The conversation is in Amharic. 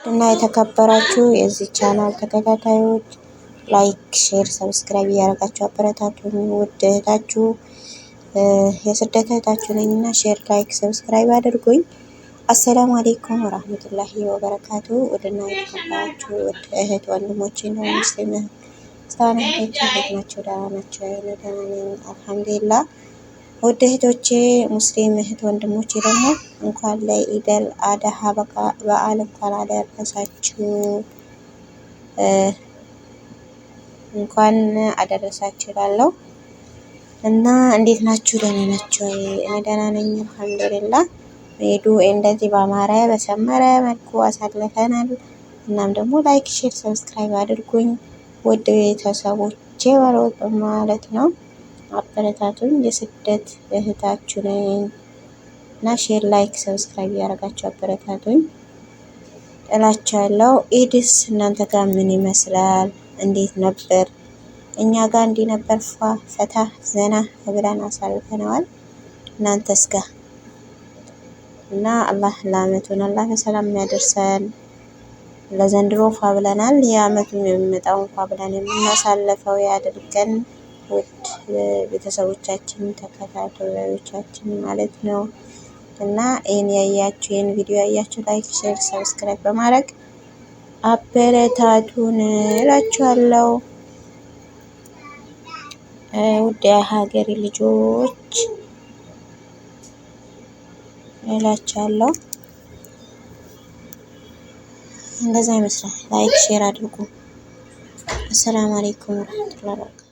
እና የተከበራችሁ የዚህ ቻናል ተከታታዮች ላይክ፣ ሼር፣ ሰብስክራይብ እያደረጋችሁ አበረታቱኝ። ውድ እህታችሁ የስደት እህታችሁ ነኝና ሼር፣ ላይክ፣ ሰብስክራይብ አድርጉኝ። አሰላሙ አሌይኩም ወራህመቱላሂ ወበረካቱ። ውድና የተከበራችሁ ውድ እህት ወንድሞቼ ነው ሙስሊም ስታነቶች እንዴት ናቸው? ደህና ናቸው? ደህና ነኝ አልሐምዱሊላህ። ውድ እህቶቼ ሙስሊም እህት ወንድሞቼ ደግሞ እንኳን ለኢደል አድሃ በዓል እንኳን አደረሳችሁ፣ እንኳን አደረሳችሁ እላለሁ። እና እንዴት ናችሁ? ደህና ናቸው? እኔ ደህና ነኝ አልሐምዱሊላህ። ሄዱ እንደዚህ በአማረ በሰመረ መልኩ አሳልፈናል። እናም ደግሞ ላይክ፣ ሼር፣ ሰብስክራይብ አድርጉኝ ውድ ቤተሰቦቼ ማለት ነው። አበረታቱኝ። የስደት እህታችሁ ነኝ እና ሼር፣ ላይክ፣ ሰብስክራይብ ያደረጋችሁ አበረታቱኝ እላችኋለሁ። ኢድስ እናንተ ጋር ምን ይመስላል? እንዴት ነበር? እኛ ጋር እንዲህ ነበር። ፈታ ዘና ብለን አሳልፈነዋል። እናንተስ ጋር? እና አላህ ለአመቱን አላህ በሰላም ያደርሰን። ለዘንድሮ ፏ ብለናል። የአመቱን የሚመጣው እንኳ ብለን የምናሳልፈው ያድርገን። ውድ ቤተሰቦቻችን ተከታታዮቻችን ማለት ነው። እና ይህን ቪዲዮ ያያችሁ ላይክ፣ ሼር፣ ሰብስክራይብ በማድረግ አበረታቱን እላችኋለሁ። ውድ የሀገሬ ልጆች እላችኋለሁ። እንደዛ ይመስላል። ላይክ ሼር አድርጉ። አሰላሙ አለይኩም ወራህመቱላሂ ወበረካቱ።